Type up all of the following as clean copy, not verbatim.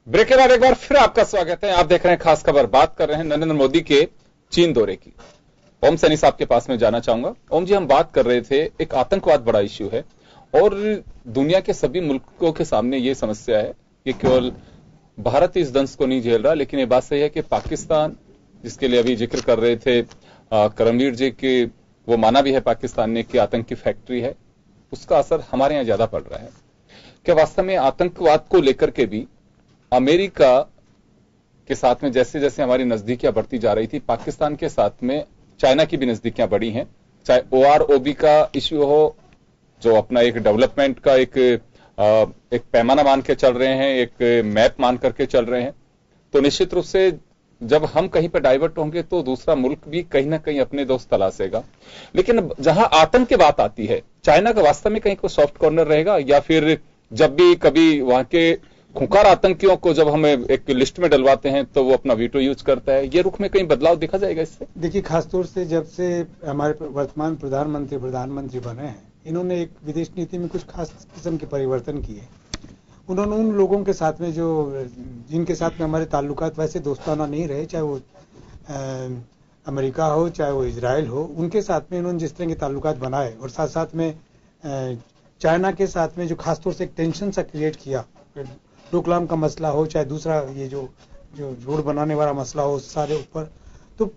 Break के बाद एक बार फिर आपका स्वागत है। आप देख रहे हैं खास खबर। बात कर रहे हैं नरेंद्र मोदी के चीन दौरे की। ओम सैनी साहब के पास में जाना चाहूंगा। ओम जी, हम बात कर रहे थे, एक आतंकवाद बड़ा इश्यू है और दुनिया के सभी मुल्कों के सामने ये समस्या है कि केवल भारत इस दंश को नहीं झेल रहा, लेकिन ये बात सही है कि पाकिस्तान, जिसके लिए अभी जिक्र कर रहे थे करमवीर जी की, वो माना भी है पाकिस्तान ने कि आतंकी फैक्ट्री है, उसका असर हमारे यहां ज्यादा पड़ रहा है। क्या वास्तव में आतंकवाद को लेकर के भी अमेरिका के साथ में जैसे जैसे हमारी नजदीकियां बढ़ती जा रही थी, पाकिस्तान के साथ में चाइना की भी नजदीकियां बढ़ी हैं, चाहे OROB का इश्यू हो, जो अपना एक डेवलपमेंट का एक पैमाना मान के चल रहे हैं, एक मैप मान करके चल रहे हैं, तो निश्चित रूप से जब हम कहीं पर डाइवर्ट होंगे तो दूसरा मुल्क भी कहीं ना कहीं अपने दोस्त तलाशेगा। लेकिन जहां आतंक की बात आती है, चाइना का वास्तव में कहीं कोई सॉफ्ट कॉर्नर रहेगा, या फिर जब भी कभी वहां के खुंखार आतंकियों को जब हम एक लिस्ट में डलवाते हैं तो वो अपना वीटो यूज करता है, ये रुख में कहीं बदलाव देखा जाएगा इससे? देखिए, खासतौर से जब से हमारे वर्तमान प्रधानमंत्री बने हैं, इन्होंने एक विदेश नीति में कुछ खास किस्म के परिवर्तन किए। उन्होंने उन लोगों के साथ में जिनके साथ में हमारे ताल्लुकात वैसे दोस्ताना नहीं रहे, चाहे वो अमेरिका हो चाहे वो इजराइल हो, उनके साथ में इन्होंने जिस तरह के ताल्लुकात बनाए और साथ साथ में चाइना के साथ में जो खासतौर से एक टेंशन सा क्रिएट किया, डोकलाम का मसला हो चाहे दूसरा ये जो रोड बनाने वाला मसला हो, सारे ऊपर तो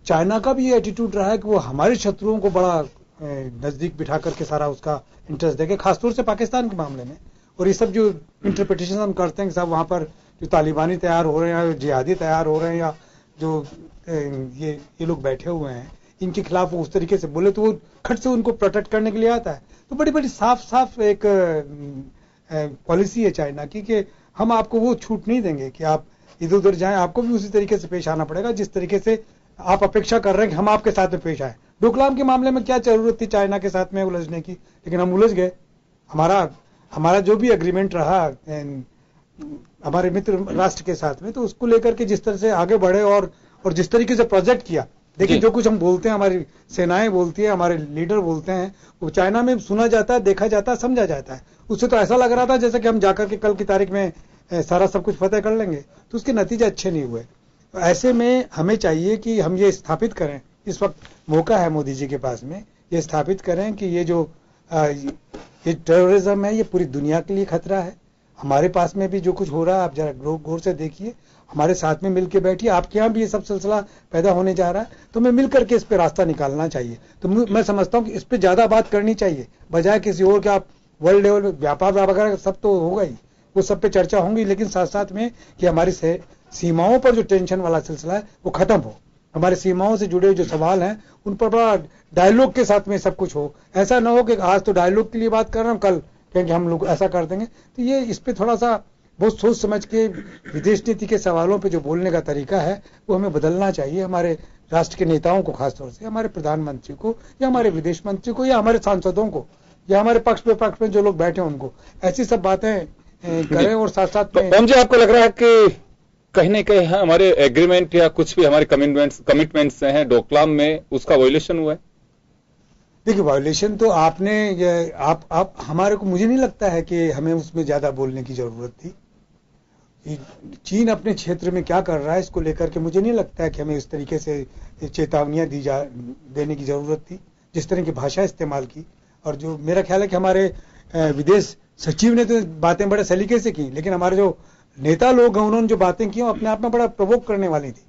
चाइना का भी ये एटीट्यूड रहा है कि वो हमारे शत्रुओं को बड़ा नजदीक बिठा करके सारा उसका इंटरेस्ट देखे, खासतौर से पाकिस्तान के मामले में। और ये सब जो इंटरप्रिटेशन हम करते हैं सब वहां पर जो तालिबानी तैयार हो रहे हैं, या जिहादी तैयार हो रहे हैं, या जो ये लोग बैठे हुए हैं, इनके खिलाफ वो उस तरीके से बोले तो वो खट से उनको प्रोटेक्ट करने के लिए आता है। तो बड़ी बड़ी साफ एक पॉलिसी है चाइना की कि हम आपको वो छूट नहीं देंगे कि आप इधर उधर जाएं, आपको भी उसी तरीके से पेश आना पड़ेगा जिस तरीके से आप अपेक्षा कर रहे हैं कि हम आपके साथ में पेश आए। डोकलाम के मामले में क्या जरूरत थी चाइना के साथ में उलझने की, लेकिन हम उलझ गए। हमारा जो भी एग्रीमेंट रहा हमारे मित्र राष्ट्र के साथ में, तो उसको लेकर के जिस तरह से आगे बढ़े और जिस तरीके से प्रोजेक्ट किया, देखिए जो कुछ हम बोलते हैं, हमारी सेनाएं बोलती है, हमारे लीडर बोलते हैं, वो चाइना में सुना जाता है, देखा जाता है, समझा जाता है। उससे तो ऐसा लग रहा था जैसे कि हम जाकर के कल की तारीख में सारा सब कुछ फतेह कर लेंगे, तो उसके नतीजे अच्छे नहीं हुए। ऐसे में हमें चाहिए कि हम ये स्थापित करें, इस वक्त मौका है मोदी जी के पास में, ये स्थापित करें कि ये जो ये टेररिज्म है ये पूरी दुनिया के लिए खतरा है। हमारे पास में भी जो कुछ हो रहा है आप जरा गौर से देखिए, हमारे साथ में मिलकर बैठिए, आपके यहाँ भी ये सब सिलसिला पैदा होने जा रहा है, तो हमें मिलकर के इस पे रास्ता निकालना चाहिए। तो मैं समझता हूँ कि इस पे ज्यादा बात करनी चाहिए, बजाय किसी और के आप वर्ल्ड लेवल व्यापार वगैरह सब तो होगा ही, वो सब पे चर्चा होंगी, लेकिन साथ साथ में कि हमारी सीमाओं पर जो टेंशन वाला सिलसिला है वो खत्म हो, हमारे सीमाओं से जुड़े जो सवाल हैं उन पर बड़ा डायलॉग के साथ में सब कुछ हो। ऐसा ना हो कि आज तो डायलॉग के लिए बात कर रहे हैं, कल कहेंगे हम लोग ऐसा कर देंगे। तो ये इस पे थोड़ा सा बहुत सोच समझ के विदेश नीति के सवालों पे जो बोलने का तरीका है वो हमें बदलना चाहिए। हमारे राष्ट्र के नेताओं को, खासतौर से हमारे प्रधानमंत्री को या हमारे विदेश मंत्री को या हमारे सांसदों को या हमारे पक्ष में जो लोग बैठे हैं उनको ऐसी सब बातें करें। और साथ साथ में मुझे आपको लग रहा है कि कहीं ना कहीं हमारे एग्रीमेंट या कुछ भी हमारे कमिटमेंट्स हैं डोकलाम में, उसका वायलेशन हुआ है? देखिए, वायलेशन तो आपने आप हमारे को, मुझे नहीं लगता है कि हमें उसमें ज्यादा बोलने की जरूरत थी। चीन अपने क्षेत्र में क्या कर रहा है इसको लेकर के मुझे नहीं लगता है कि हमें इस तरीके से चेतावनियां देने की जरूरत थी, जिस तरह की भाषा इस्तेमाल की। और जो मेरा ख्याल है कि हमारे विदेश सचिव ने तो बातें बड़े सलीके से की, लेकिन हमारे जो नेता लोग हैं उन्होंने जो बातें की वो अपने आप में बड़ा प्रवोक करने वाली थी।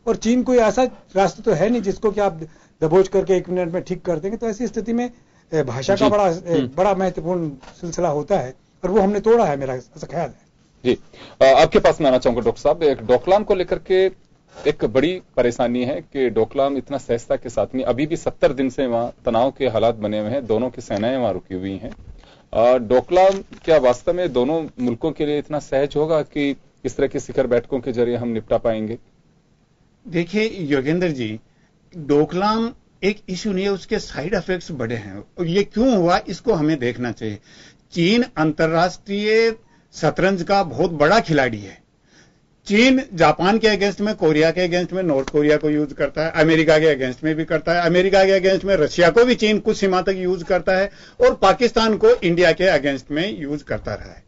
और चीन कोई ऐसा राष्ट्र तो है नहीं जिसको कि आप दबोच करके 1 मिनट में ठीक कर देंगे। तो ऐसी स्थिति में भाषा का बड़ा महत्वपूर्ण सिलसिला होता है और वो हमने तोड़ा है, मेरा ऐसा ख्याल है। जी, आपके पास में आना चाहूंगा डॉक्टर साहब, एक डोकलाम को लेकर के एक बड़ी परेशानी है कि डोकलाम इतना सहजता के साथ में अभी भी 70 दिन से वहां तनाव के हालात बने हुए हैं, दोनों की सेनाएं वहां रुकी हुई हैं। डोकलाम क्या वास्तव में दोनों मुल्कों के लिए इतना सहज होगा कि इस तरह की शिखर बैठकों के जरिए हम निपटा पाएंगे? देखिए योगेंद्र जी, डोकलाम एक इश्यू नहीं है, उसके साइड इफेक्ट्स बड़े हैं। और ये क्यों हुआ इसको हमें देखना चाहिए। चीन अंतर्राष्ट्रीय शतरंज का बहुत बड़ा खिलाड़ी है। चीन जापान के अगेंस्ट में, कोरिया के अगेंस्ट में नॉर्थ कोरिया को यूज करता है, अमेरिका के अगेंस्ट में भी करता है, अमेरिका के अगेंस्ट में रशिया को भी चीन कुछ सीमा तक यूज करता है, और पाकिस्तान को इंडिया के अगेंस्ट में यूज करता रहा है।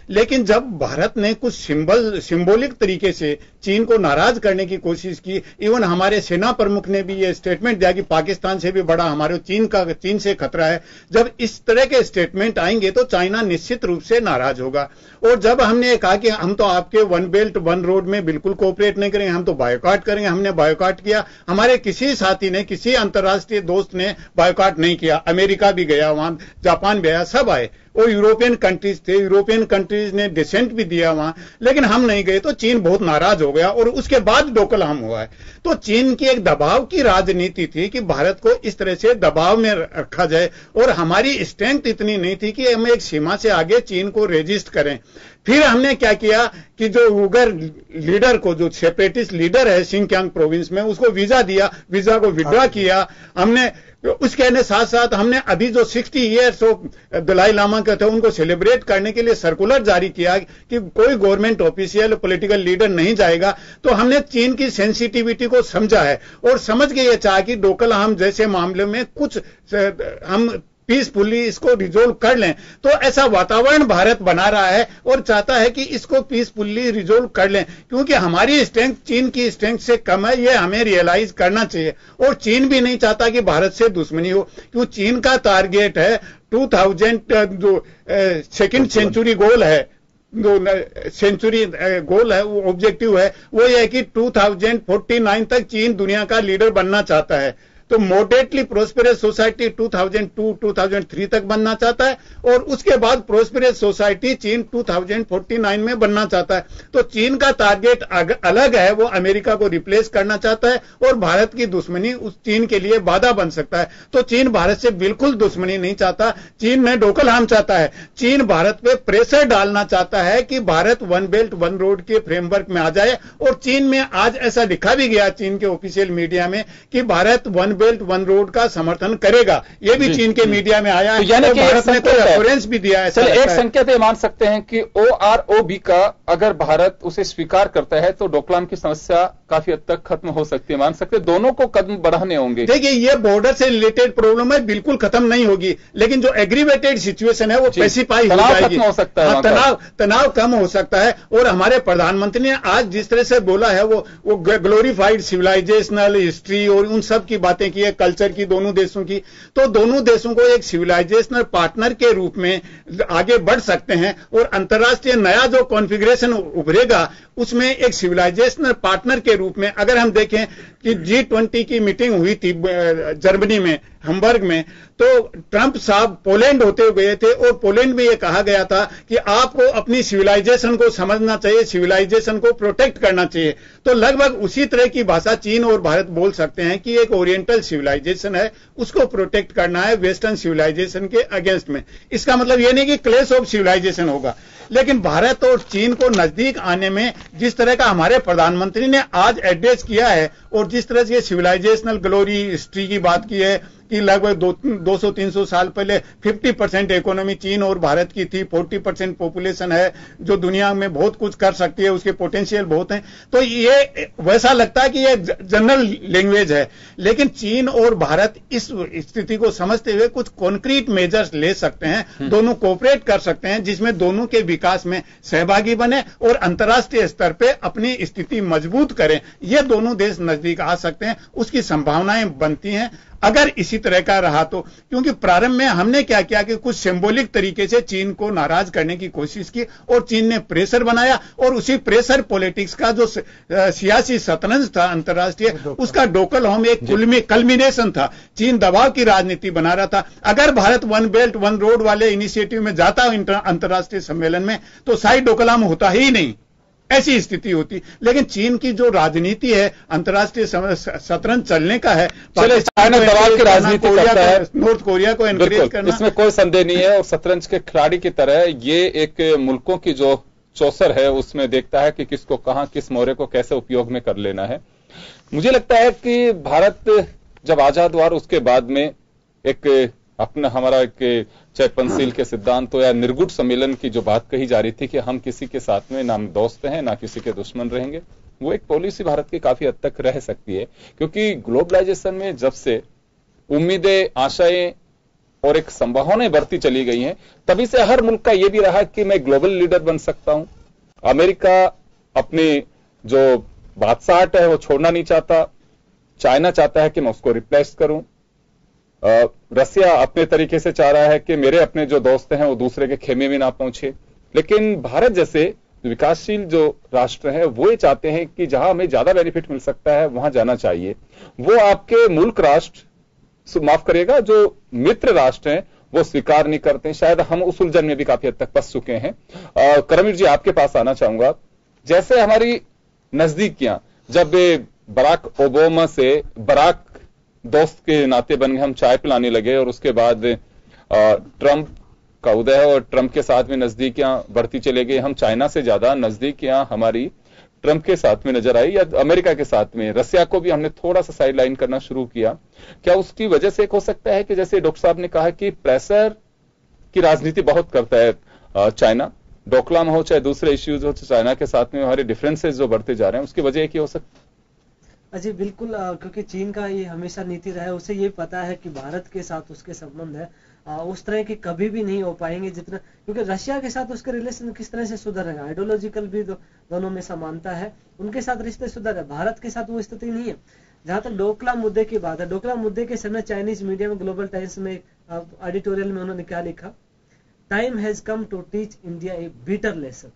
लेकिन जब भारत ने कुछ सिंबॉलिक तरीके से चीन को नाराज करने की कोशिश की, इवन हमारे सेना प्रमुख ने भी ये स्टेटमेंट दिया कि पाकिस्तान से भी बड़ा हमारे चीन से खतरा है। जब इस तरह के स्टेटमेंट आएंगे तो चाइना निश्चित रूप से नाराज होगा। और जब हमने कहा कि हम तो आपके वन बेल्ट वन रोड में बिल्कुल कोऑपरेट नहीं करेंगे, हम तो बायकॉट करेंगे, हमने बायकॉट किया। हमारे किसी साथी ने, किसी अंतर्राष्ट्रीय दोस्त ने बायकॉट नहीं किया। अमेरिका भी गया, वहां जापान भी आया, सब आए, और यूरोपियन कंट्रीज थे, यूरोपियन कंट्रीज ने डिसेंट भी दिया वहां, लेकिन हम नहीं गए तो चीन बहुत नाराज हो गया और उसके बाद डोकलाम हुआ है। तो चीन की एक दबाव की राजनीति थी कि भारत को इस तरह से दबाव में रखा जाए, और हमारी स्ट्रेंथ इतनी नहीं थी कि हम एक सीमा से आगे चीन को रेजिस्ट करें। फिर हमने क्या किया कि जो उगर लीडर को, जो सेपरेटिस्ट लीडर है सिंकियांग प्रोविंस में, उसको वीजा दिया, वीजा को विड्रॉ किया हमने। उसके साथ साथ हमने अभी जो 60 ईयर्स ऑफ दलाई लामा के थे उनको सेलिब्रेट करने के लिए सर्कुलर जारी किया कि कोई गवर्नमेंट ऑफिशियल पॉलिटिकल लीडर नहीं जाएगा। तो हमने चीन की सेंसिटिविटी को समझा है और समझ के ये चाहा कि डोकलाम जैसे मामले में कुछ हम पीसफुली इसको रिजोल्व कर लें। तो ऐसा वातावरण भारत बना रहा है और चाहता है कि इसको पीसफुली रिजोल्व कर लें, क्योंकि हमारी स्ट्रेंथ चीन की स्ट्रेंथ से कम है, ये हमें रियलाइज करना चाहिए। और चीन भी नहीं चाहता कि भारत से दुश्मनी हो, क्योंकि चीन का टारगेट है 2000 जो सेकेंड सेंचुरी गोल है, जो सेंचुरी गोल है, वो ऑब्जेक्टिव है, वो ये है कि 2049 तक चीन दुनिया का लीडर बनना चाहता है। तो मॉडरेटली प्रोस्पेरस सोसाइटी 2002-2003 तक बनना चाहता है, और उसके बाद प्रोस्पेरस सोसाइटी चीन 2049 में बनना चाहता है। तो चीन का टारगेट अलग है, वो अमेरिका को रिप्लेस करना चाहता है, और भारत की दुश्मनी उस चीन के लिए बाधा बन सकता है। तो चीन भारत से बिल्कुल दुश्मनी नहीं चाहता, चीन ने डोकलाम चाहता है। चीन भारत पे प्रेशर डालना चाहता है कि Bharat one belt one road के फ्रेमवर्क में आ जाए, और चीन में आज ऐसा लिखा भी गया चीन के ऑफिशियल मीडिया में कि Bharat one belt one road का समर्थन करेगा। ये भी चीन के मीडिया में आया है, यानी कि भारत ने तो रेफरेंस भी दिया है। चलिए, एक संकेत ये मान सकते हैं कि OROB का अगर भारत उसे स्वीकार करता है तो डोकलाम की समस्या काफी हद तक खत्म हो सकती है, मान सकते हैं। दोनों को कदम बढ़ाने होंगे। देखिए, ये बॉर्डर से रिलेटेड प्रॉब्लम है, बिल्कुल खत्म नहीं होगी, लेकिन जो एग्रीवेटेड सिचुएशन है वो पेसिफाई हो जाएगी, हो सकता है, तनाव कम हो सकता है। और हमारे प्रधानमंत्री ने आज जिस तरह से बोला है, वो ग्लोरीफाइड सिविलाइजेशनल हिस्ट्री और उन सब की बातें की है, कल्चर की, दोनों देशों की। तो दोनों देशों को एक सिविलाइजेशनल पार्टनर के रूप में आगे बढ़ सकते हैं, और अंतर्राष्ट्रीय नया जो कॉन्फ़िगरेशन उभरेगा उसमें एक सिविलाइजेशनल पार्टनर के रूप में, अगर हम देखें कि G20 की मीटिंग हुई थी जर्मनी में, हैम्बर्ग में, तो ट्रंप साहब पोलैंड होते हुए गए थे, और पोलैंड में यह कहा गया था कि आपको अपनी सिविलाइजेशन को समझना चाहिए, सिविलाइजेशन को प्रोटेक्ट करना चाहिए। तो लगभग उसी तरह की भाषा चीन और भारत बोल सकते हैं कि एक ओरिएंटल सिविलाइजेशन है, उसको प्रोटेक्ट करना है वेस्टर्न सिविलाइजेशन के अगेंस्ट में। इसका मतलब यह नहीं कि क्लैश ऑफ सिविलाइजेशन होगा, लेकिन भारत और चीन को नजदीक आने में जिस तरह का हमारे प्रधानमंत्री ने आज एड्रेस किया है, और जिस तरह से सिविलाइजेशनल ग्लोरी हिस्ट्री की बात की है कि लगभग 200-300 साल पहले 50% इकोनॉमी चीन और भारत की थी, 40% पॉपुलेशन है जो दुनिया में बहुत कुछ कर सकती है, उसके पोटेंशियल बहुत हैं। तो ये वैसा लगता है कि ये जनरल लैंग्वेज है, लेकिन चीन और भारत इस स्थिति को समझते हुए कुछ कॉन्क्रीट मेजर्स ले सकते हैं, दोनों कोऑपरेट कर सकते हैं, जिसमें दोनों के विकास में सहभागी बने और अंतर्राष्ट्रीय स्तर पे अपनी स्थिति मजबूत करें। ये दोनों देश नजदीक आ सकते हैं, उसकी संभावनाएं बनती हैं अगर इसी तरह का रहा तो। क्योंकि प्रारंभ में हमने क्या किया कि कुछ सिंबॉलिक तरीके से चीन को नाराज करने की कोशिश की, और चीन ने प्रेशर बनाया, और उसी प्रेशर पॉलिटिक्स का जो सियासी शतरंज था अंतर्राष्ट्रीय, उसका डोकल होम एक कल्मिनेशन था। चीन दबाव की राजनीति बना रहा था। अगर Bharat one belt one road वाले इनिशिएटिव में जाता अंतर्राष्ट्रीय सम्मेलन में, तो शायद डोकलाम होता ही नहीं, ऐसी स्थिति होती। लेकिन चीन की जो राजनीति है, अंतर्राष्ट्रीय शतरंज चलने का है, चाइना दबाव की राजनीति करता है, नॉर्थ कोरिया को एनकरेज करना, इसमें कोई संदेह नहीं है। और शतरंज के खिलाड़ी की तरह ये एक मुल्कों की जो चौसर है उसमें देखता है कि किसको कहां, किस मोहरे को कैसे उपयोग में कर लेना है। मुझे लगता है कि भारत जब आजाद हुआ, उसके बाद में एक अपना हमारा एक चाहे पंचशील के सिद्धांत या निर्गुट सम्मेलन की जो बात कही जा रही थी कि हम किसी के साथ में ना दोस्त हैं ना किसी के दुश्मन रहेंगे, वो एक पॉलिसी भारत की काफी हद तक रह सकती है। क्योंकि ग्लोबलाइजेशन में जब से उम्मीदें, आशाएं और एक संभावनाएं बढ़ती चली गई हैं। तभी से हर मुल्क का यह भी रहा कि मैं ग्लोबल लीडर बन सकता हूं। अमेरिका अपनी जो बादशाहट है वो छोड़ना नहीं चाहता, चाइना चाहता है कि मैं उसको रिप्लेस करूं, रसिया अपने तरीके से चाह रहा है कि मेरे अपने जो दोस्त हैं वो दूसरे के खेमे में ना पहुंचे। लेकिन भारत जैसे विकासशील जो राष्ट्र है वो ये चाहते हैं कि जहां हमें ज्यादा बेनिफिट मिल सकता है वहां जाना चाहिए। वो आपके मुल्क राष्ट्र, माफ करिएगा, जो मित्र राष्ट्र हैं वो स्वीकार नहीं करते हैं। शायद हम उस उलझन में भी काफी हद तक फंस चुके हैं। करमवीर जी, आपके पास आना चाहूंगा। जैसे हमारी नजदीकियां, जब बराक ओबामा से बराक दोस्त के नाते बन गए, हम चाय पिलाने लगे, और उसके बाद ट्रंप का उदय है और ट्रंप के साथ में नजदीकियां बढ़ती चले गई। हम चाइना से ज्यादा नजदीकियां हमारी ट्रंप के साथ में नजर आई, या अमेरिका के साथ में। रसिया को भी हमने थोड़ा सा साइड लाइन करना शुरू किया। क्या उसकी वजह से एक हो सकता है कि जैसे डॉक्टर साहब ने कहा कि प्रेशर की राजनीति बहुत करता है चाइना, डोकलाम हो चाहे दूसरे इश्यूज हो, चाइना के साथ में हमारे डिफरेंसेस जो बढ़ते जा रहे हैं, उसकी वजह एक ही हो सकती है? अजी बिल्कुल, क्योंकि चीन का ये हमेशा नीति रहा है, उसे ये पता है कि भारत के साथ उसके संबंध है उस तरह के कभी भी नहीं हो पाएंगे जितना, क्योंकि रशिया के साथ उसके रिलेशन किस तरह से सुधर है, आइडियोलॉजिकल भी दोनों में समानता है, उनके साथ रिश्ते सुधर है। भारत के साथ वो स्थिति नहीं है। जहां तक डोकलाम मुद्दे की बात है, डोकलाम मुद्दे के समय चाइनीज मीडिया में, ग्लोबल टाइम्स में एडिटोरियल में उन्होंने क्या लिखा, time has come to teach India a bitter lesson,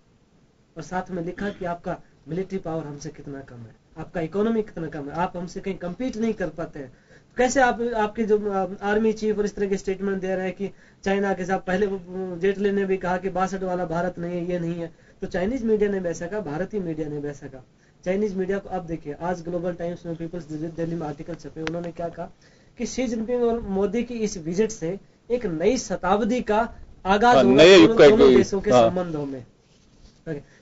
और साथ में लिखा कि आपका मिलिट्री पावर हमसे कितना कम है, आपका इकोनॉमी कितना कम है, आप हमसे कहीं compete नहीं कर पाते हैं। कैसे आप आपके जो आर्मी चीफ और इस तरह के स्टेटमेंट दे रहे हैं कि चाइना के साथ, पहले जेटली ने भी कहा कि 62 वाला भारत नहीं है, ये नहीं है, तो चाइनीज मीडिया ने वैसा कहा, भारतीय मीडिया ने वैसा कहा। चाइनीज मीडिया को आप देखिए, आज ग्लोबल टाइम्स में, पीपल्स दिल्ली में आर्टिकल छपे, उन्होंने क्या कहा कि शी जिनपिंग और मोदी की इस विजिट से एक नई शताब्दी का आगाज होगा दोनों देशों के संबंधों में।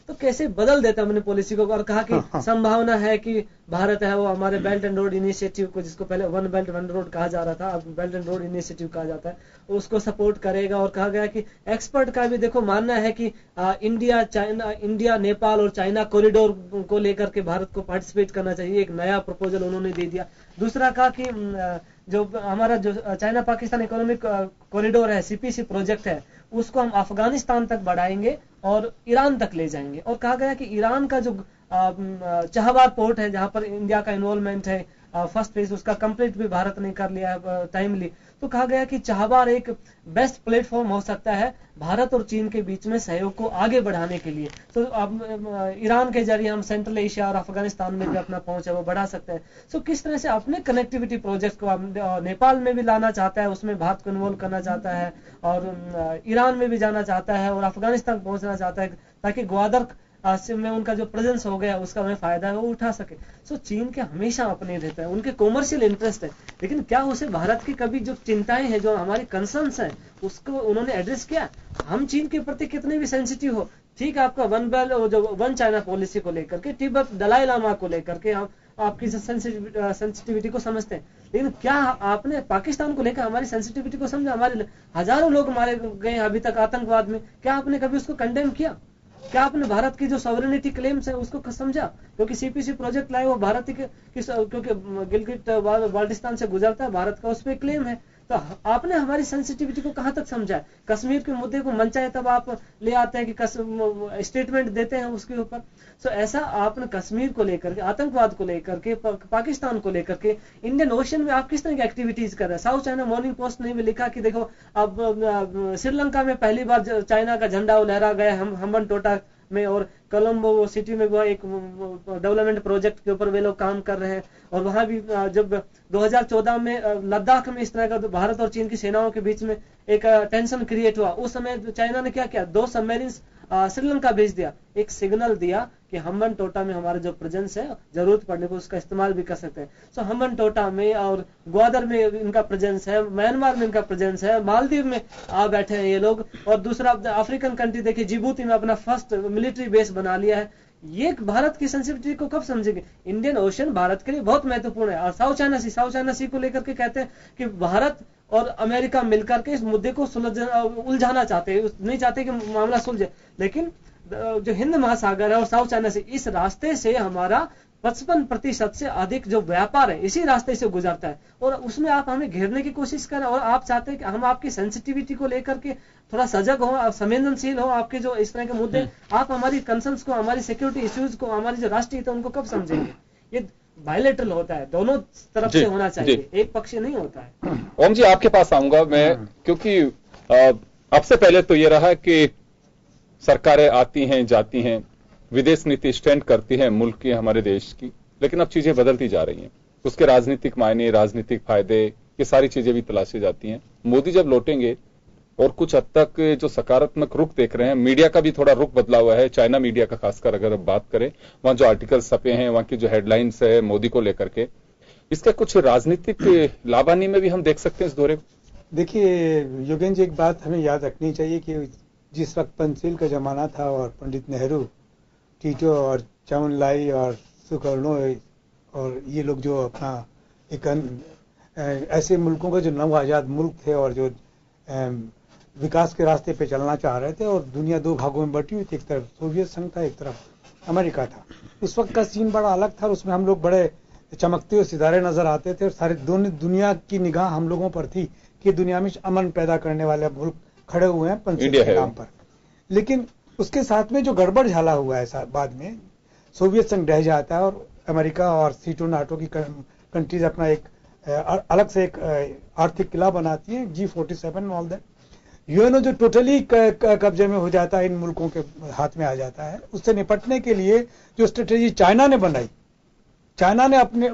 तो कैसे बदल देता अपनी पॉलिसी को, और कहा कि संभावना है कि भारत है वो हमारे बेल्ट एंड रोड इनिशिएटिव को, जिसको पहले वन बेल्ट वन रोड कहा जा रहा था, अब बेल्ट एंड रोड इनिशिएटिव कहा जाता है, उसको सपोर्ट करेगा। और कहा गया कि एक्सपर्ट का भी देखो मानना है कि इंडिया नेपाल और चाइना कॉरिडोर को लेकर के भारत को पार्टिसिपेट करना चाहिए, एक नया प्रपोजल उन्होंने दे दिया। दूसरा कहा कि जो हमारा जो चाइना पाकिस्तान इकोनॉमिक कॉरिडोर है, सीपीसी प्रोजेक्ट है, उसको हम अफगानिस्तान तक बढ़ाएंगे और ईरान तक ले जाएंगे। और कहा गया कि ईरान का जो चाहबार पोर्ट है, जहां पर इंडिया का इन्वॉल्वमेंट है, फर्स्ट फेज उसका कंप्लीट भी भारत ने कर लिया है टाइमली, तो कहा गया कि चाहबार एक बेस्ट प्लेटफॉर्म हो सकता है भारत और चीन के बीच में सहयोग को आगे बढ़ाने के लिए। तो अब ईरान के जरिए हम सेंट्रल एशिया और अफगानिस्तान में भी अपना पहुंच है वो बढ़ा सकते हैं। सो किस तरह से अपने कनेक्टिविटी प्रोजेक्ट को नेपाल में भी लाना चाहता है, उसमें भारत को इन्वॉल्व करना चाहता है, और ईरान में भी जाना चाहता है, और अफगानिस्तान पहुंचना चाहता है, ताकि ग्वादर में उनका जो प्रेजेंस हो गया उसका हमें फायदा है वो उठा सके। सो चीन के हमेशा अपने रहता है, उनके कॉमर्शियल इंटरेस्ट है, लेकिन क्या उसे भारत की कभी जो चिंताएं हैं, जो हमारी कंसर्न्स हैं, उसको उन्होंने एड्रेस किया? हम चीन के प्रति कितने भी सेंसिटिव हो, ठीक है, आपका वन चाइना पॉलिसी को लेकर के, तिब्बत दलाई लामा को लेकर के हम आपकी सेंसिटिविटी को समझते हैं, लेकिन क्या आपने पाकिस्तान को लेकर हमारी सेंसिटिविटी को समझा? हमारे हजारों लोग मारे गए अभी तक आतंकवाद में, क्या आपने कभी उसको कंडेम किया? क्या आपने भारत की जो सॉवरेनिटी क्लेम्स है उसको समझा? क्योंकि सीपीसी प्रोजेक्ट लाए वो भारत के, क्योंकि गिलगिट बाल्टिस्तान से गुजरता है, भारत का उस पर क्लेम है, तो आपने हमारी सेंसिटिविटी को कहां तक समझा है? कश्मीर के मुद्दे को मनचा है तब आप ले आते हैं कि स्टेटमेंट देते हैं उसके ऊपर। सो ऐसा आपने कश्मीर को लेकर के, आतंकवाद को लेकर के, पाकिस्तान को लेकर के, इंडियन ओशन में आप किस तरह की एक्टिविटीज कर रहे हैं? साउथ चाइना मॉर्निंग पोस्ट ने भी लिखा कि देखो अब श्रीलंका में पहली बार चाइना का झंडा लहरा गया हम्बन टोटा में, और कोलंबो सिटी में वो एक डेवलपमेंट प्रोजेक्ट के ऊपर वे लोग काम कर रहे हैं। और वहां भी जब 2014 में लद्दाख में इस तरह का भारत और चीन की सेनाओं के बीच में एक टेंशन क्रिएट हुआ, उस समय चाइना ने क्या किया, 2 सबमरीन्स श्रीलंका भेज दिया, एक सिग्नल दिया कि हम्बन टोटा में हमारा जो प्रेजेंस है, जरूरत पड़ने को उसका इस्तेमाल भी कर सकते हैं। सो हम्बन टोटा में और ग्वादर में इनका प्रेजेंस है, म्यांमार में इनका प्रेजेंस है, मालदीव में आ बैठे हैं ये लोग, और दूसरा अफ्रीकन कंट्री देखिए जिबूती में अपना फर्स्ट मिलिट्री बेस बना लिया है। ये भारत की सेंसिटिविटी को कब समझेंगे? इंडियन ओशन भारत के लिए बहुत महत्वपूर्ण है। और साउथ चाइना सी को लेकर के कहते हैं कि भारत और अमेरिका मिलकर के इस मुद्दे को उलझाना चाहते हैं, नहीं चाहते कि मामला सुलझे, लेकिन जो हिंद महासागर है और साउथ चाइना सी, इस रास्ते से हमारा 55% से अधिक जो व्यापार है इसी रास्ते से गुजरता है, और उसमें आप हमें घेरने की कोशिश करें, और आप चाहते हैं कि हम आपकी सेंसिटिविटी को लेकर के थोड़ा सजग हो, संवेदनशील हो, आपके जो इस तरह के मुद्दे, आप हमारी कंसर्न्स को, हमारी सिक्योरिटी इश्यूज को, हमारी जो राष्ट्रीय हित है उनको कब समझेंगे? ये बायलैटरल होता है, दोनों तरफ से होना चाहिए, एक पक्षीय नहीं होता है। ओम जी आपके पास आऊंगा मैं, क्योंकि अब से पहले तो ये रहा कि सरकारें आती हैं जाती हैं, विदेश नीति स्टैंड करती है मुल्क की, हमारे देश की, लेकिन अब चीजें बदलती जा रही हैं, उसके राजनीतिक मायने, राजनीतिक फायदे, ये सारी चीजें भी तलाशी जाती हैं। मोदी जब लौटेंगे और कुछ हद तक जो सकारात्मक रुख देख रहे हैं, मीडिया का भी थोड़ा रुख बदला हुआ है, चाइना मीडिया का खासकर अगर अब बात करें, वहां जो आर्टिकल छपे हैं, वहां की जो हेडलाइंस है मोदी को लेकर के, इसका कुछ राजनीतिक लाभानी में भी हम देख सकते हैं इस दौरे को। देखिए योगेंद्र जी, एक बात हमें याद रखनी चाहिए कि जिस वक्त पंचशील का जमाना था और पंडित नेहरू, टीटो और चौनलाई और सुकर्णो और ये लोग जो अपना एक ऐसे मुल्कों के जो नव आजाद मुल्क थे और जो विकास के रास्ते पे चलना चाह रहे थे, और दुनिया दो भागों में बटी हुई थी, एक तरफ सोवियत संघ था, एक तरफ अमेरिका था। उस वक्त का सीन बड़ा अलग था, और उसमें हम लोग बड़े चमकते हुए सितारे नजर आते थे, और सारे दुनिया की निगाह हम लोगों पर थी कि दुनिया में अमन पैदा करने वाले मुल्क खड़े हुए हैं पंचशील के नाम पर। लेकिन उसके साथ में जो गड़बड़ झाला हुआ है, बाद में सोवियत संघ ढह जाता है और अमेरिका और सीटो नाटो की कंट्रीज अपना एक अलग से एक आर्थिक किला बनाती है, G47 ऑल दैट। यूएनओ जो टोटली कब्जे में हो जाता है, इन मुल्कों के हाथ में आ जाता है। उससे निपटने के लिए जो स्ट्रेटेजी चाइना ने बनाई, चाइना ने अपने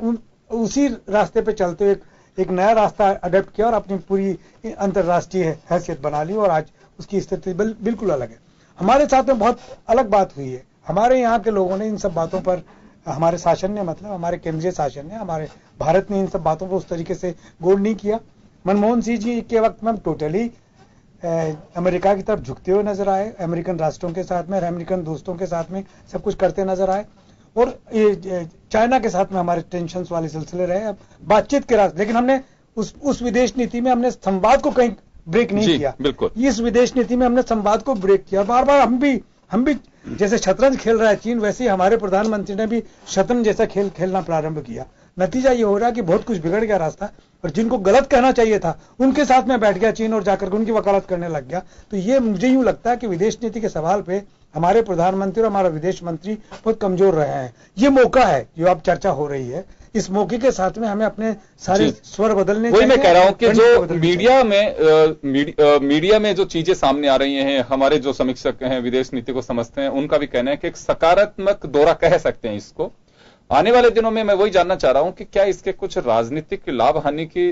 उसी रास्ते पे चलते हुए एक नया रास्ता अडेप्ट किया और अपनी पूरी अंतर्राष्ट्रीय हैसियत बना ली, और आज उसकी स्थिति बिल्कुल अलग है। हमारे साथ में बहुत अलग बात हुई है। हमारे यहाँ के लोगों ने इन सब बातों पर, हमारे शासन ने, मतलब हमारे केंद्रीय शासन ने, हमारे भारत ने इन सब बातों पर उस तरीके से गौर नहीं किया। मनमोहन सिंह जी के वक्त में हम टोटली अमेरिका की तरफ झुकते हुए नजर आए, अमेरिकन राष्ट्रों के साथ में, अमेरिकन दोस्तों के साथ में सब कुछ करते नजर आए, और चाइना के साथ में हमारे टेंशन वाले सिलसिले रहे, बातचीत के रास्ते। लेकिन हमने उस विदेश नीति में हमने संवाद को कहीं ब्रेक नहीं किया। बिल्कुल, इस विदेश नीति में हमने संवाद को ब्रेक किया। बार बार हम भी जैसे शतरंज खेल रहा है चीन, वैसे ही हमारे प्रधानमंत्री ने भी शतरंज जैसा खेल खेलना प्रारंभ किया। नतीजा ये हो रहा है कि बहुत कुछ बिगड़ गया रास्ता, और जिनको गलत कहना चाहिए था उनके साथ में बैठ गया चीन और जाकर के उनकी वकालत करने लग गया। तो ये मुझे यूं लगता है कि विदेश नीति के सवाल पे हमारे प्रधानमंत्री और हमारा विदेश मंत्री बहुत कमजोर रहे हैं। ये मौका है जो अब चर्चा हो रही है, इस मौके के साथ में हमें अपने सारे स्वर बदलने चाहिए। वही मैं कह रहा हूं कि जो मीडिया में जो चीजें सामने आ रही हैं, हमारे जो समीक्षक हैं, विदेश नीति को समझते हैं, उनका भी कहना है कि एक सकारात्मक दौरा कह सकते हैं इसको। आने वाले दिनों में मैं वही जानना चाह रहा हूं कि क्या इसके कुछ राजनीतिक लाभ हानि के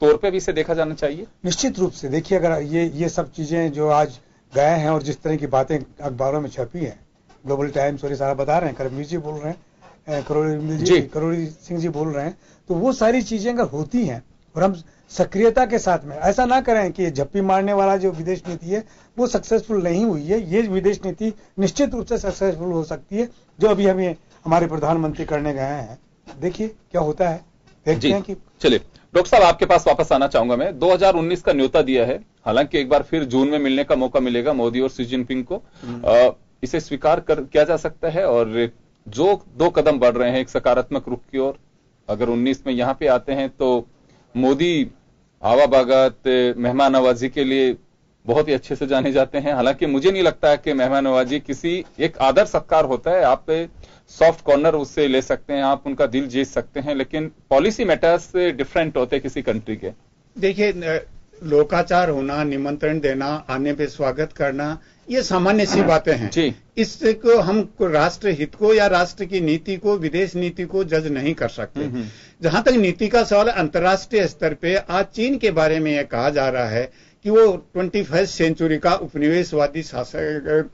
तौर पे भी इसे देखा जाना चाहिए? निश्चित रूप से। देखिए, अगर ये सब चीजें जो आज गए हैं और जिस तरह की बातें अखबारों में छपी हैं, ग्लोबल टाइम्स और ये सारा बता रहे हैं, करमवीर जी बोल रहे हैं, करोड़ी सिंह जी बोल रहे हैं, तो वो सारी चीजें अगर होती हैं और हम सक्रियता के साथ में, ऐसा ना करें कि झप्पी मारने वाला जो विदेश नीति है वो सक्सेसफुल नहीं हुई है। ये विदेश नीति निश्चित रूप से सक्सेसफुल हो सकती है, जो अभी हमें हमारे प्रधानमंत्री करने गए हैं। देखिए क्या होता है, देखते हैं कि। चलिए डॉक्टर साहब, आपके पास वापस आना चाहूंगा मैं। 2019 का न्योता दिया है, हालांकि एक बार फिर जून में मिलने का मौका मिलेगा मोदी और शी जिनपिंग को। इसे स्वीकार किया जा सकता है, और जो 2 कदम बढ़ रहे हैं एक सकारात्मक रुख की ओर, अगर 19 में यहां पे आते हैं तो मोदी आवाभगत, मेहमान नवाजी के लिए बहुत ही अच्छे से जाने जाते हैं। हालांकि मुझे नहीं लगता है कि मेहमान नवाजी किसी एक आदर सत्कार होता है, आप सॉफ्ट कॉर्नर उससे ले सकते हैं, आप उनका दिल जीत सकते हैं, लेकिन पॉलिसी मैटर्स डिफरेंट होते हैं किसी कंट्री के। देखिए, लोकाचार होना, निमंत्रण देना, आने पे स्वागत करना, ये सामान्य सी बातें हैं जी। इसको हम राष्ट्र हित को या राष्ट्र की नीति को, विदेश नीति को जज नहीं कर सकते। जहां तक नीति का सवाल, अंतर्राष्ट्रीय स्तर पे आज चीन के बारे में यह कहा जा रहा है कि वो 21वीं सेंचुरी का उपनिवेशवादी शासक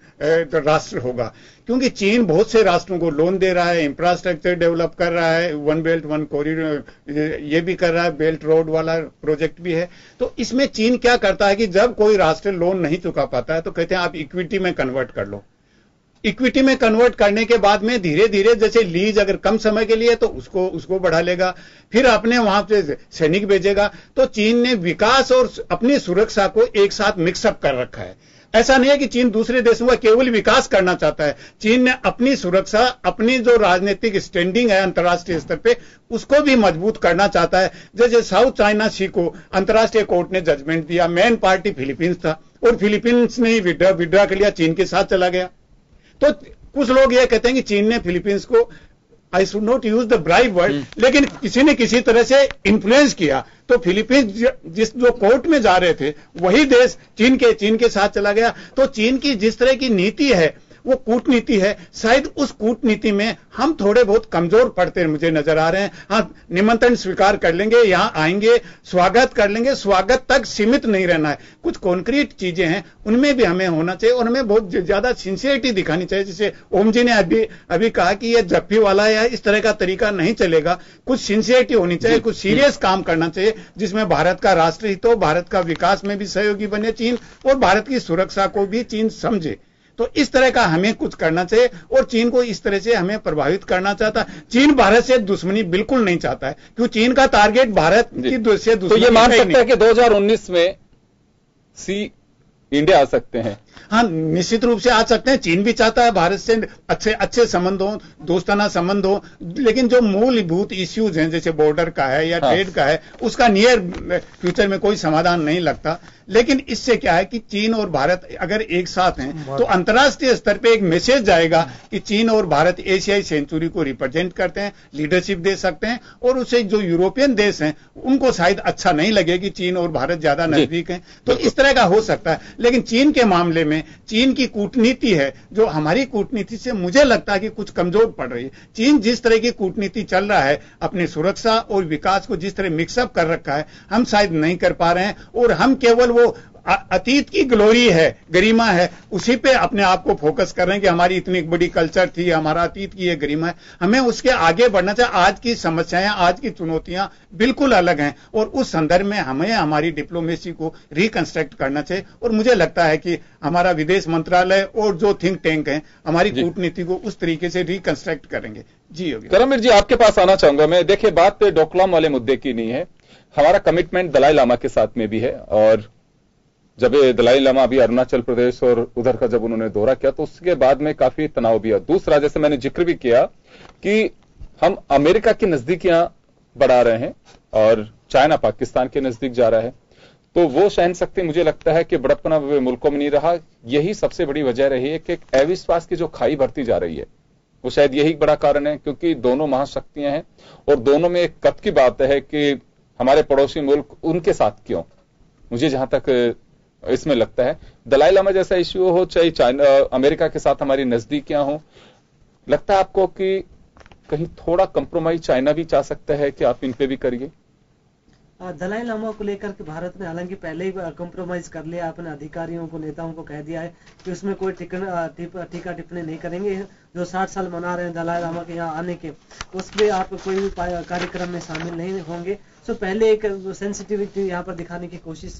राष्ट्र होगा, क्योंकि चीन बहुत से राष्ट्रों को लोन दे रहा है, इंफ्रास्ट्रक्चर डेवलप कर रहा है, 1 बेल्ट 1 कॉरिडोर ये भी कर रहा है, बेल्ट रोड वाला प्रोजेक्ट भी है। तो इसमें चीन क्या करता है कि जब कोई राष्ट्र लोन नहीं चुका पाता है तो कहते हैं आप इक्विटी में कन्वर्ट कर लो। इक्विटी में कन्वर्ट करने के बाद में धीरे धीरे, जैसे लीज अगर कम समय के लिए तो उसको बढ़ा लेगा, फिर अपने वहां पे सैनिक भेजेगा। तो चीन ने विकास और अपनी सुरक्षा को एक साथ मिक्सअप कर रखा है। ऐसा नहीं है कि चीन दूसरे देशों का केवल विकास करना चाहता है। चीन ने अपनी सुरक्षा, अपनी जो राजनीतिक स्टैंडिंग है अंतर्राष्ट्रीय स्तर पे, उसको भी मजबूत करना चाहता है। जैसे साउथ चाइना सी को अंतर्राष्ट्रीय कोर्ट ने जजमेंट दिया, मेन पार्टी फिलीपींस था और फिलीपींस ने विड्रॉ कर लिया, चीन के साथ चला गया। तो कुछ लोग ये कहते हैं कि चीन ने फिलीपींस को, I should not use the bribe word, लेकिन किसी ने किसी तरह से इन्फ्लुएंस किया, तो फिलीपींस जिस जो कोर्ट में जा रहे थे वही देश चीन के साथ चला गया। तो चीन की जिस तरह की नीति है वो कूटनीति है, शायद उस कूटनीति में हम थोड़े बहुत कमजोर पड़ते मुझे नजर आ रहे हैं। हाँ, निमंत्रण स्वीकार कर लेंगे, यहां आएंगे, स्वागत कर लेंगे, स्वागत तक सीमित नहीं रहना है। कुछ कॉन्क्रीट चीजें हैं उनमें भी हमें होना चाहिए और हमें बहुत ज्यादा सिंसियरिटी दिखानी चाहिए। जैसे ओम जी ने अभी कहा कि ये जप्फी वाला या इस तरह का तरीका नहीं चलेगा, कुछ सिंसियरिटी होनी चाहिए, कुछ सीरियस काम करना चाहिए जिसमें भारत का राष्ट्र हित हो, भारत का विकास में भी सहयोगी बने चीन और भारत की सुरक्षा को भी चीन समझे। तो इस तरह का हमें कुछ करना चाहिए और चीन को इस तरह से हमें प्रभावित करना चाहता है। चीन भारत से दुश्मनी बिल्कुल नहीं चाहता है, क्योंकि चीन का टारगेट भारत की से दुश्मनी। तो ये मान सकते हैं कि 2019 में इंडिया आ सकते हैं? हाँ, निश्चित रूप से आ सकते हैं। चीन भी चाहता है भारत से अच्छे संबंध हो, दोस्ताना संबंध हो, लेकिन जो मूलभूत इश्यूज हैं जैसे बॉर्डर का है या ट्रेड का है, उसका नियर फ्यूचर में कोई समाधान नहीं लगता। लेकिन इससे क्या है कि चीन और भारत अगर एक साथ हैं तो अंतर्राष्ट्रीय स्तर पे एक मैसेज जाएगा कि चीन और भारत एशियाई सेंचुरी को रिप्रेजेंट करते हैं, लीडरशिप दे सकते हैं और उससे जो यूरोपियन देश हैं उनको शायद अच्छा नहीं लगे कि चीन और भारत ज्यादा नजदीक हैं। तो इस तरह का हो सकता है। लेकिन चीन के मामले में चीन की कूटनीति है जो हमारी कूटनीति से मुझे लगता है कि कुछ कमजोर पड़ रही है। चीन जिस तरह की कूटनीति चल रहा है, अपनी सुरक्षा और विकास को जिस तरह मिक्सअप कर रखा है, हम शायद नहीं कर पा रहे हैं और हम केवल वो अतीत की ग्लोरी है, गरिमा है, उसी पे अपने आप को फोकस कर रहे हैं कि हमारी इतनी बड़ी कल्चर थी, हमारा अतीत की ये गरिमा है। हमें उसके आगे बढ़ना चाहिए। आज की समस्याएं, आज की चुनौतियां बिल्कुल अलग हैं और उस संदर्भ में हमें हमारी डिप्लोमेसी को रिकंस्ट्रक्ट करना चाहिए और मुझे लगता है कि हमारा विदेश मंत्रालय और जो थिंक टैंक है हमारी कूटनीति को उस तरीके से रिकंस्ट्रक्ट करेंगे। जी योगी करमवीर जी, आपके पास आना चाहूंगा मैं। देखिए, बात डोकलाम वाले मुद्दे की नहीं है, हमारा कमिटमेंट दलाई लामा के साथ में भी है और जब ये दलाई लामा अभी अरुणाचल प्रदेश और उधर का जब उन्होंने दौरा किया तो उसके बाद में काफी तनाव भी है। दूसरा, जैसे मैंने जिक्र भी किया कि हम अमेरिका की नजदीकियां बढ़ा रहे हैं और चाइना पाकिस्तान के नजदीक जा रहा है, तो वो सहन शक्ति मुझे लगता है कि बड़प्पना मुल्कों में नहीं रहा। यही सबसे बड़ी वजह रही है कि एक अविश्वास की जो खाई भरती जा रही है, वो शायद यही बड़ा कारण है, क्योंकि दोनों महाशक्तियां हैं और दोनों में एक कद की बात है कि हमारे पड़ोसी मुल्क उनके साथ क्यों। मुझे जहां तक इसमें लगता है दलाई लामा जैसा इश्यू हो, चाहे चाइना अमेरिका के साथ हमारी नजदीकियां हो, लगता है आपको कि कहीं थोड़ा कंप्रोमाइज चाइना भी चाह सकता है कि आप इन पे भी करिए? दलाई लामा को लेकर के भारत ने हालांकि पहले ही कॉम्प्रोमाइज कर लिया, अपने अधिकारियों को, नेताओं को कह दिया है कि उसमें कोई टीका टिप्पणी नहीं करेंगे। जो 60 साल मना रहे हैं दलाई लामा के यहाँ आने के, उसमें आप कोई भी कार्यक्रम में शामिल नहीं होंगे। सो पहले एक सेंसिटिविटी यहाँ पर दिखाने की कोशिश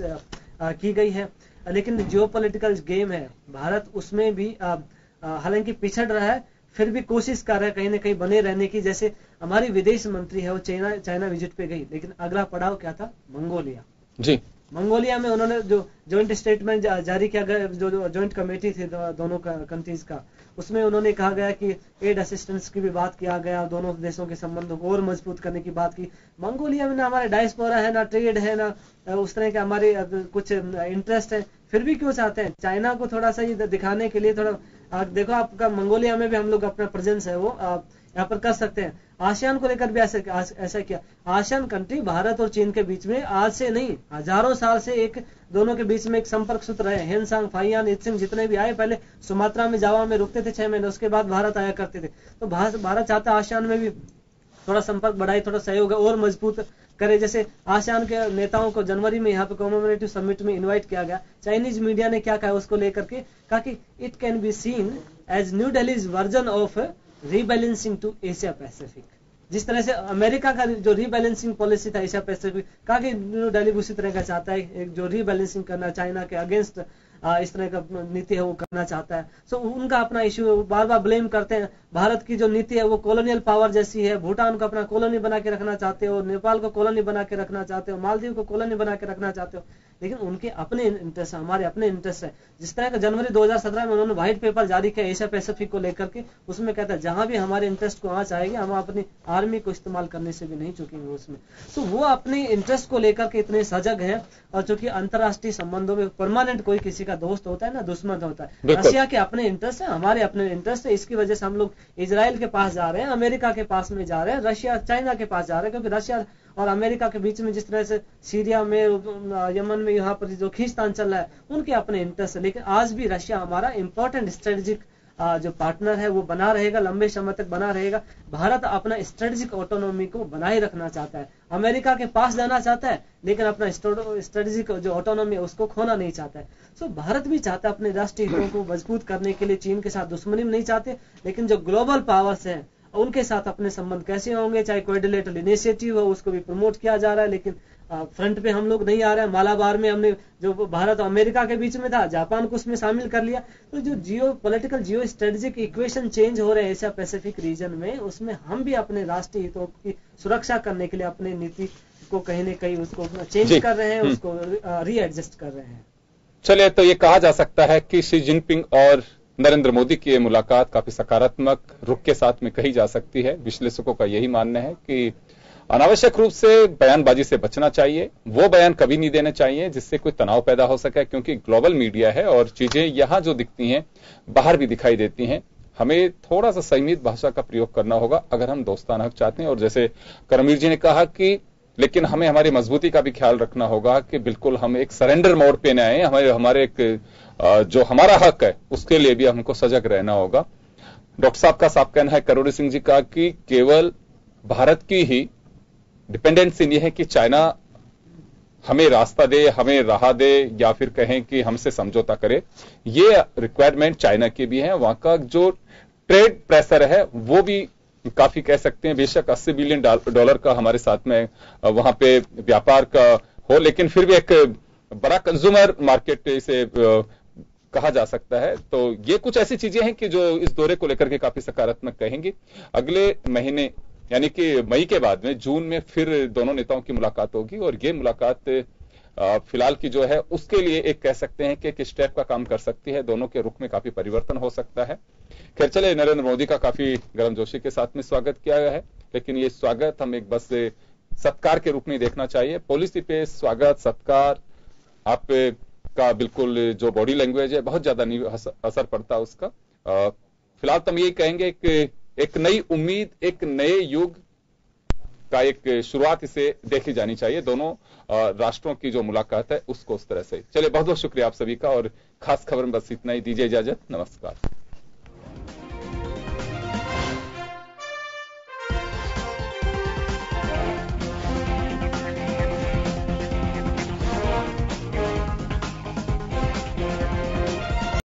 की गई है। लेकिन जियोपॉलिटिकल गेम है, भारत उसमें भी हालांकि पिछड़ रहा है, फिर भी कोशिश कर रहा है कहीं ना कहीं बने रहने की। जैसे हमारी विदेश मंत्री है वो चाइना विजिट पे गई, लेकिन अगला पड़ाव क्या था? मंगोलिया। जी, मंगोलिया में उन्होंने जो जॉइंट स्टेटमेंट जारी किया गया, जो जॉइंट कमेटी थी दोनों कंट्रीज का, उसमें उन्होंने कहा गया कि एड असिस्टेंस की भी बात किया गया, दोनों देशों के संबंधों को और मजबूत करने की बात की। मंगोलिया में ना हमारे डायस्पोरा है, ना ट्रेड है, ना उस तरह के हमारे कुछ इंटरेस्ट है, फिर भी क्यों चाहते हैं चाइना को थोड़ा सा ये दिखाने के लिए थोड़ा देखो आपका मंगोलिया में भी हम लोग अपना प्रेजेंस है वो यहाँ पर कर सकते हैं। आसियान को लेकर भी ऐसा किया। आसियान कंट्री भारत और चीन के बीच में आज से नहीं, हजारों साल से एक दोनों के बीच में एक संपर्क सूत्र रहे। हेनसांग, फाइयान, इत्सिंग जितने भी आए पहले सुमात्रा में, जावा में रुकते थे 6 महीने, उसके बाद भारत आया करते थे। तो भारत चाहता है आसियान में भी थोड़ा संपर्क बढ़ाए, थोड़ा सहयोग और मजबूत करे। जैसे आसियान के नेताओं को जनवरी में यहाँ पे कॉमेमोरेटिव समिट में इनवाइट किया गया। चाइनीज मीडिया ने क्या कहा उसको लेकर के, कहा कि it can be seen as new Delhi's version of rebalancing to Asia Pacific. जिस तरह से अमेरिका का जो रीबैलेंसिंग पॉलिसी था एशिया पैसिफिक, कहा कि न्यू दिल्ली उसी तरह का चाहता है, एक जो रीबैलेंसिंग करना, चाइना के अगेंस्ट इस तरह का नीति है वो करना चाहता है। सो उनका अपना इश्यू है, बार बार ब्लेम करते हैं। भारत की जो नीति है वो कॉलोनियल पावर जैसी है, भूटान को अपना कॉलोनी बना के रखना चाहते हो, नेपाल को कॉलोनी बना के रखना चाहते हो, मालदीव को कॉलोनी बना के रखना चाहते हो। लेकिन उनके अपने इंटरेस्ट है, हमारे अपने इंटरेस्ट है। जिस तरह का जनवरी 2017 में उन्होंने व्हाइट पेपर जारी किया एशिया पैसिफिक को लेकर के, उसमें कहता है जहां भी हमारे इंटरेस्ट को आंच आएगी हम अपनी आर्मी को इस्तेमाल करने से भी नहीं चूकेंगे उसमें। तो वो अपने इंटरेस्ट को लेकर के इतने सजग हैं, और चूंकि अंतर्राष्ट्रीय संबंधों में परमानेंट कोई किसी का दोस्त होता है ना दुश्मन होता है। रशिया के अपने इंटरेस्ट है, हमारे अपने इंटरेस्ट है, इसकी वजह से हम लोग इजराइल के पास जा रहे हैं, अमेरिका के पास में जा रहे हैं, रशिया चाइना के पास जा रहे हैं, क्योंकि रशिया और अमेरिका के बीच में जिस तरह से सीरिया में, यमन में, यहाँ पर जो खींचतान चल रहा है, उनके अपने इंटरेस्ट है। लेकिन आज भी रशिया हमारा इंपॉर्टेंट स्ट्रेटेजिक जो पार्टनर है वो बना रहेगा, लंबे समय तक बना रहेगा। भारत अपना स्ट्रेटेजिक ऑटोनॉमी को बनाए रखना चाहता है, अमेरिका के पास जाना चाहता है, लेकिन अपना स्ट्रेटेजिक जो ऑटोनॉमी है उसको खोना नहीं चाहता है। सो भारत भी चाहता है अपने राष्ट्रीय हितों को मजबूत करने के लिए, चीन के साथ दुश्मनी में नहीं चाहते, लेकिन जो ग्लोबल पावर्स हैं उनके साथ अपने संबंध कैसे होंगे, चाहे क्वाड्रिलेटरल इनिशिएटिव हो उसको भी प्रमोट किया जा रहा है, लेकिन फ्रंट पे हम लोग नहीं आ रहे हैं। मालाबार में हमने जो भारत और अमेरिका के बीच में था, जापान को उसमें शामिल कर लिया। तो जो जियो political geo strategic equation change हो रहे हैं एशिया पैसिफिक रीजन में, उसमें हम भी अपने राष्ट्रीय हितों की सुरक्षा करने के लिए अपनी नीति को कहीं न कहीं उसको चेंज कर रहे हैं, उसको रीएडजस्ट कर रहे हैं। चलिए, तो ये कहा जा सकता है कि शी जिनपिंग और नरेंद्र मोदी की ये मुलाकात काफी सकारात्मक रुख के साथ में कही जा सकती है। विश्लेषकों का यही मानना है कि अनावश्यक रूप से बयानबाजी से बचना चाहिए, वो बयान कभी नहीं देने चाहिए जिससे कोई तनाव पैदा हो सके, क्योंकि ग्लोबल मीडिया है और चीजें यहां जो दिखती हैं बाहर भी दिखाई देती हैं। हमें थोड़ा सा संयमित भाषा का प्रयोग करना होगा अगर हम दोस्ताना हक चाहते हैं। और जैसे करमवीर जी ने कहा कि लेकिन हमें हमारी मजबूती का भी ख्याल रखना होगा कि बिल्कुल हम एक सरेंडर मोड पे न आए, हमारे एक जो हमारा हक है उसके लिए भी हमको सजग रहना होगा। डॉक्टर साहब का साफ कहना है, करोड़ी सिंह जी का, कि केवल भारत की ही डिपेंडेंसी नहीं है कि चाइना हमें रास्ता दे, हमें राह दे, या फिर कहें कि हमसे समझौता करे। ये रिक्वायरमेंट चाइना की भी है, वहां का जो ट्रेड प्रेशर है वो भी काफी कह सकते हैं। बेशक 80 बिलियन डॉलर का हमारे साथ में वहां पे व्यापार का हो, लेकिन फिर भी एक बड़ा कंज्यूमर मार्केट इसे कहा जा सकता है। तो ये कुछ ऐसी चीजें हैं कि जो इस दौरे को लेकर के काफी सकारात्मक कहेंगी। अगले महीने यानी कि मई के बाद में जून में फिर दोनों नेताओं की मुलाकात होगी, और ये मुलाकात फिलहाल की जो है उसके लिए एक कह सकते हैं कि एक स्टेप का काम कर सकती है। दोनों के रुख में काफी परिवर्तन हो सकता है। खैर चले, नरेंद्र मोदी का काफी गर्मजोशी के साथ में स्वागत किया गया है, लेकिन ये स्वागत हम एक बस सत्कार के रूप में देखना चाहिए। पॉलिसी पे स्वागत सत्कार आप का बिल्कुल जो बॉडी लैंग्वेज है बहुत ज्यादा नहीं असर पड़ता उसका। फिलहाल तो हम यही कहेंगे कि एक नई उम्मीद, एक नए युग का एक शुरुआत इसे देखी जानी चाहिए। दोनों राष्ट्रों की जो मुलाकात है उसको उस तरह से। चलिए, बहुत बहुत शुक्रिया आप सभी का, और खास खबर में बस इतना ही। दीजिए इजाजत, नमस्कार।